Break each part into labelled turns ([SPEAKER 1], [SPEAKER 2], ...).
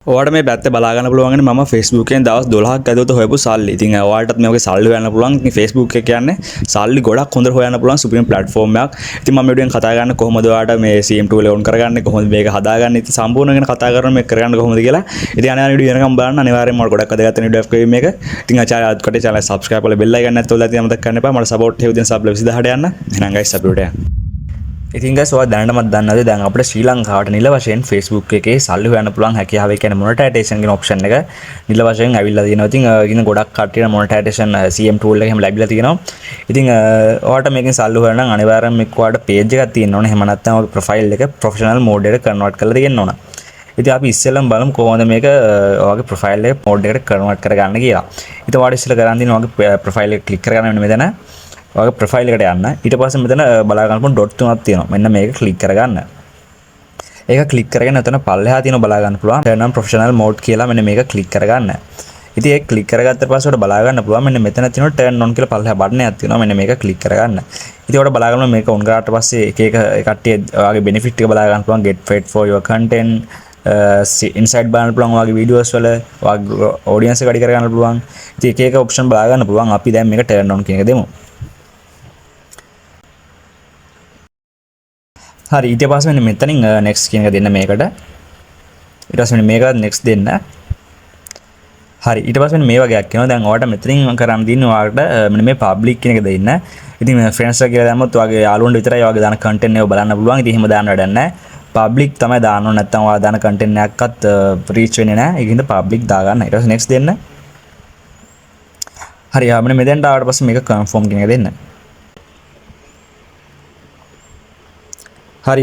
[SPEAKER 1] ඔයාලට මේ පැත්තේ බලා ගන්න පුළුවන් මම Facebook එකෙන් දවස් 12ක් ඇතුළත හොයපු සල්ලි. ඉතින් ඔයාලටත් මේ වගේ සල්ලි හොයන්න පුළුවන්. ඉතින් Facebook එක කියන්නේ සල්ලි ගොඩක් හොඳට හොයන්න පුළුවන් සුපිරිම ප්ලැට්ෆෝම් එකක්. ඉතින් මම මේ වීඩියෝෙන් කතා කරන්නේ කොහොමද ඔයාලට මේ CM tool එක on කරගන්නේ, කොහොමද මේක හදාගන්නේ, ඉතින් සම්පූර්ණ ගැන කතා කරනවා මේක කරගන්න කොහොමද කියලා. ඉතින් අනේ වීඩියෝ එනකම් බලන්න අනිවාර්යෙන්ම ඔයාලට ගොඩක් වැදගත් වෙන වීඩියෝ එකක් මේක. ඉතින් channel subscribe කරලා bell icon නැත්නම් ඔයාලා අමතක කරන්න එපා. මට support හේතු දෙන sub level 28 යන්න. එහෙනම් guys අපි උඩට යන්න. ඉතින් guys ඔයා දැනටමත් දන්නවද දැන් අපිට ශ්‍රී ලංකාවට නිල වශයෙන් Facebook එකේ සල්ලි හොයන්න පුළුවන් හැකියාව ඒ කියන්නේ මොනටයිසේෂන් කියන ඔප්ෂන් එක නිල වශයෙන් ඇවිල්ලා තියෙනවා. ඉතින් ගොඩක් කට්ටියට මොනටයිසේෂන් CM tool එක එහෙම ලැබිලා තියෙනවා. ඉතින් ඔයාලට මේකෙන් සල්ලි හොයන්න නම් අනිවාර්යයෙන්ම මේක ඔයාලට page එකක් තියෙන්න ඕනේ. එහෙම නැත්නම් ඔයාගේ profile එක professional mode එකට convert කරලා තියෙන්න ඕන. ඉතින් අපි ඉස්සෙල්ලම බලමු කොහොමද මේක ඔයාගේ profile එක mode එකට convert කරගන්න කියලා. ඉතින් ඔයාලට ඉස්සෙල්ලා කරන් තියෙන ඔයාගේ profile එක click කරගන්න වෙන මෙතන ඔයාගේ ප්‍රොෆයිල් එකට යන්න. ඊට පස්සේ මෙතන බලා ගන්න පුළුවන් ඩොට් තුනක් තියෙනවා. මෙන්න මේක ක්ලික් කරගන්න. ඒක ක්ලික් කරගෙන එතන පල්ලෙහා තියෙනවා බලා ගන්න පුළුවන් turn on professional mode කියලා මෙන්න මේක ක්ලික් කරගන්න. ඉතින් ඒක ක්ලික් කරගත්තට පස්සේ ඔයාලට බලා ගන්න පුළුවන් මෙන්න මෙතන තියෙනවා turn on කියලා පල්ලෙහා බටන් එකක් තියෙනවා. මෙන්න මේක ක්ලික් කරගන්න. ඉතින් ඔයාලට බලා ගන්න මේක on කරාට පස්සේ එක එක කට්ටිය ඔයාගේ benefit එක බලා ගන්න පුළුවන් get paid for your content inside බලන්න පුළුවන් ඔයාගේ වීඩියෝස් වල ඔයාගේ audience එක වැඩි කර ගන්න පුළුවන්. ඉතින් එක එක option බලා ගන්න පුළුවන්. අපි දැන් මේක turn on කියන එක දෙමු. හරි ඊට පස්සේ මෙන්න මෙතනින් next කියන එක දෙන්න මේකට. ඊට පස්සේ මෙන්න මේක next දෙන්න. හරි ඊට පස්සේ මෙන්න මේ වගේක් එනවා. දැන් ඔයාලට මෙතනින් කරන් දින්නේ ඔයාලට මෙන්න මේ public කියන එක දෙන්න. ඉතින් friends කියලා දැම්මොත් ඔයාගේ යාළුවන්ට විතරයි ඔයාගේ දාන content එක බලන්න පුළුවන්. ඉතින් එහෙම දාන්න වැඩක් නැහැ. public තමයි දාන්න ඕන. නැත්නම් ඔයා දාන content එකක්වත් reach වෙන්නේ නැහැ. ඒකින්ද public දාගන්න. ඊට පස්සේ next දෙන්න. හරි ආ මෙන්න මෙතෙන්ට ආවට පස්සේ මේක confirm කියන එක දෙන්න. හරි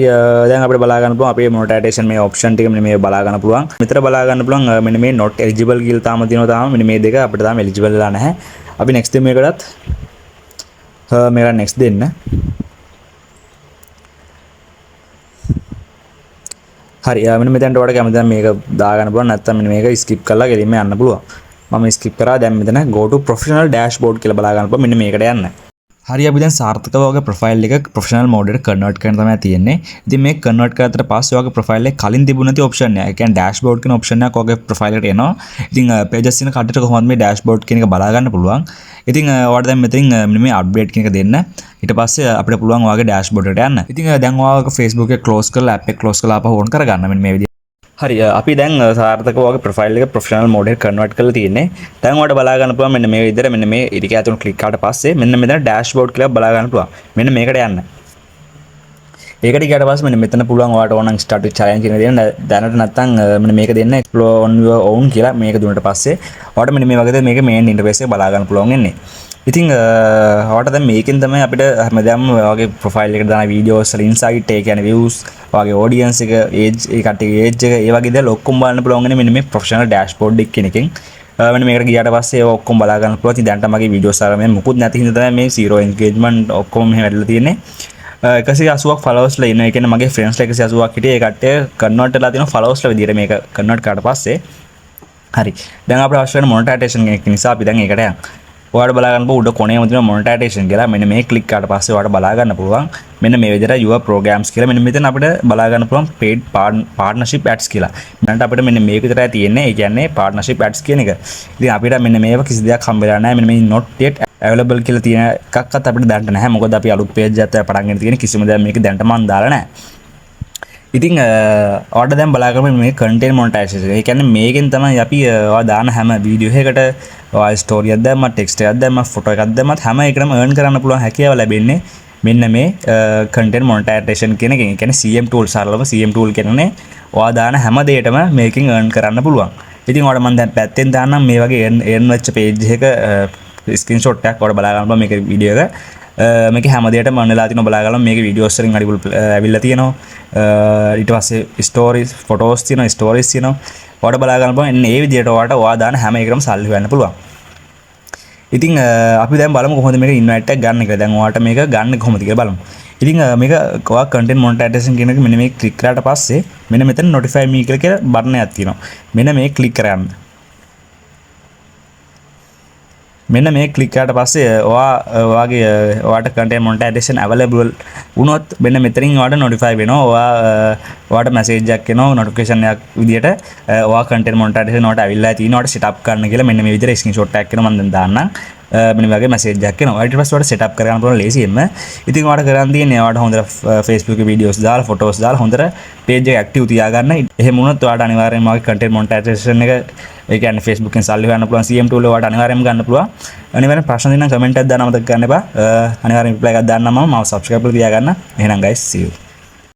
[SPEAKER 1] දැන් අපිට බලා ගන්න පුළුවන් අපේ මොනටයිසේෂන් මේ ඔප්ෂන් ටික මෙන්න මේ බලා ගන්න පුළුවන්. මෙතන බලා ගන්න පුළුවන් මෙන්න මේ not eligible කියලා තාම තියෙනවා තාම මෙන්න මේ දෙක අපිට තාම eligible වෙලා නැහැ. අපි next දෙමු මේකටත්. මේකට next දෙන්න. හරි මෙන්න මෙතනට ඔයාලට කැමති නම් මේක දා ගන්න පුළුවන් නැත්නම් මෙන්න මේක skip කරලා ගෙලින්ම යන්න පුළුවන්. මම skip කරා දැන් මෙතන go to professional dashboard කියලා බලා ගන්න පුළුවන් මෙන්න මේකට යන්න. හරි අපි දැන් සාර්ථකව ඔයාගේ ප්‍රොෆයිල් එක ප්‍රොෆෙෂනල් මෝඩ් එකට කන්වර්ට් කරන්න තමයි තියෙන්නේ. ඉතින් මේක කන්වර්ට් කරාට පස්සේ ඔයාගේ ප්‍රොෆයිල් එක කලින් තිබුණ නැති ඔප්ෂන් එක. ඒ කියන්නේ ඩෑෂ්බෝඩ් කියන ඔප්ෂන් එකක් ඔයාගේ ප්‍රොෆයිල් එකට එනවා. ඉතින් pages තියෙන කට්ටියට කොහොමද මේ ඩෑෂ්බෝඩ් කියන එක බලා ගන්න පුළුවන්. ඉතින් ඔයාලට දැන් මෙතනින් මෙන්න මේ අප්ඩේට් කියන එක දෙන්න. ඊට පස්සේ අපිට පුළුවන් ඔයාගේ ඩෑෂ්බෝඩ් එකට යන්න. ඉතින් දැන් ඔයාගේ Facebook එක ක්ලෝස් කරලා app එක ක්ලෝස් කරලා ආපහු ඕන් කරගන්න මෙන්න මේ විදිහට. හරි අපි දැන් සාර්ථකව ඔයාගේ ප්‍රොෆයිල් එක ප්‍රොෆෙෂනල් මෝඩ් එකට කන්වර්ට් කරලා තියෙන්නේ. දැන් ඔයාලට බලා ගන්න පුළුවන් මෙන්න මේ විදිහට මෙන්න මේ ඉරික ඇතුළේ ක්ලික් කරාට පස්සේ මෙන්න මෙතන ඩෑෂ්බෝඩ් කියලා බලා ගන්න පුළුවන්. මෙන්න මේකට යන්න. ඒකට ගියාට පස්සේ මෙන්න මෙතන පුළුවන් ඔයාලට ඕන නම් start with challenge කියන දෙන්න දැනට නැත්නම් මෙන්න මේක දෙන්න explore on your own කියලා මේක දුන්නට පස්සේ ඔයාලට මෙන්න මේ වගේ මේක main interface එක බලා ගන්න පුළුවන් වෙන්නේ. ඉතින් ඔයාලට දැන් මේකෙන් තමයි අපිට හැමදාම ඔයාගේ ප්‍රොෆයිල් එකට දාන වීඩියෝස් වල ඉන්සයිට් ඒ කියන්නේ views ඔයාගේ audience එක age ඒ කට්ටියගේ age එක ඒ වගේ දේවල් ඔක්කොම බලන්න පුළුවන් වෙන්නේ මෙන්න මේ professional dashboard එක කෙනකින්. මෙන්න මේකට ගියාට පස්සේ ඒවා ඔක්කොම බලා ගන්න පුළුවන්. ඉතින් දැනට මගේ වීඩියෝස් අර මේ මුකුත් නැති හින්දා තමයි මේ 0 engagement ඔක්කොම මෙහෙම වැඩිලා තියෙන්නේ. 180ක් followers ලා ඉන්නවා. ඒ කියන්නේ මගේ friends ලා 180ක් හිටියේ. ඒ කට්ටිය convert වෙලා තියෙනවා followers ලා විදියට මේක convert කරාට පස්සේ. හරි. දැන් අපිට අවශ්‍ය වෙන monetization එක නිසා අපි දැන් ඒකට යමු. ඔයාලට බලා ගන්න පුළුවන් උඩ කොනේම තියෙන මොනටයිසේෂන් කියලා මෙන්න මේ ක්ලික් කරාට පස්සේ ඔයාලට බලා ගන්න පුළුවන් මෙන්න මේ විදිහට your programs කියලා මෙන්න මෙතන අපිට බලා ගන්න පුළුවන් paid partnership ads කියලා. මෙන්නට අපිට මෙන්න මේක විතරයි තියෙන්නේ. ඒ කියන්නේ partnership ads කියන එක. ඉතින් අපිට මෙන්න මේව කිසි දෙයක් හම්බෙලා නැහැ. මෙන්න මේ not yet available කියලා තියෙන එකක්වත් අපිට දැනට නැහැ. මොකද අපි අලුත් page එකක් පටන් ගන්න තියෙන කිසිම දෙයක් මේක දැනට මම දාලා නැහැ. ඉතින් ඔයාලට දැන් බලා ගන්න මේ content monetization. ඒ කියන්නේ මේකෙන් තමයි අපි ඔයා දාන හැම වීඩියෝ එකකට ඔයා ස්ටෝරි එකක් දැම්මත් ටෙක්ස්ට් එකක් දැම්මත් ෆොටෝ එකක් දැම්මත් හැම එකටම earn කරන්න පුළුවන් හැකියාව ලැබෙන්නේ මෙන්න මේ content monetization කියන එකෙන්. ඒ කියන්නේ CM tool සරලව CM tool කියන්නේ ඔයා දාන හැම දෙයකටම මේකෙන් earn කරන්න පුළුවන්. ඉතින් ඔයාලට මම දැන් පැත්තෙන් දාන්නම් මේ වගේ earn වෙච්ච page එක screenshot එකක් ඔයාලට බලා ගන්න පුළුවන් මේක වීඩියෝ එක. මේක හැම දෙයකටම මම වෙලා තියෙනවා බලා ගන්න මේක වීඩියෝස් වලින් අඩිපොළ ඇවිල්ලා තියෙනවා. ඊට පස්සේ ස්ටෝරිස් ෆොටෝස් තියෙනවා ස්ටෝරිස් තියෙනවා. ඔයාලට බලා ගන්න පුළුවන් එන්නේ මේ විදිහට ඔයා දාන හැම එකකටම සල්ලි හොයන්න පුළුවන්. ඉතින් අපි දැන් බලමු කොහොමද මේක ඉන්වයිට් එක ගන්න කියලා. දැන් ඔයාලට මේක ගන්න කොහොමද කියලා බලමු. ඉතින් මේක ඔයා content monetization කියන එක මෙන්න මේ ක්ලික් කරාට පස්සේ මෙන්න මෙතන notify me කියලා බටන් එකක් තියෙනවා. මෙන්න මේ ක්ලික් කරගන්න. මෙන්න මේ ක්ලික් කරාට පස්සේ ඔයාගේ ඔයාට content monetization available වුණොත් මෙන්න මෙතනින් ඔයාට notify වෙනවා. ඔයාට message එකක් එනවා notification එකක් විදියට ඔයා content monetization ඔයාට ඇවිල්ලා තියෙනවා. ඔයාට set up කරන්න කියලා මෙන්න මේ විදියට screenshot එකක් එනවා මම දැන් දාන්නම්. මෙන්න වගේ message එකක් එනවා. ඊට පස්සේ ඔයාට set up කරගන්න පුළුවන් ලේසියෙන්ම. ඉතින් ඔයාට කරන්න තියෙන්නේ ඔයාට හොඳට Facebook videos දාලා photos දාලා හොඳට page එක active තියාගන්න. එහෙම වුණොත් ඔයාට අනිවාර්යයෙන්ම ඔයාගේ content monetization එක ඒ කියන්නේ Facebook එකෙන් සල්ලි හොයන්න පුළුවන් CM tool ඔයාට අනිවාර්යයෙන්ම ගන්න පුළුවන්. අනිවාර්යෙන් ප්‍රශ්න දෙන්න කමෙන්ට් එකක් දාන්න අමතක කරන්න එපා. අනිවාර්යෙන් reply එකක් දාන්න මම subscribe කරලා තියාගන්න. එහෙනම් guys see you.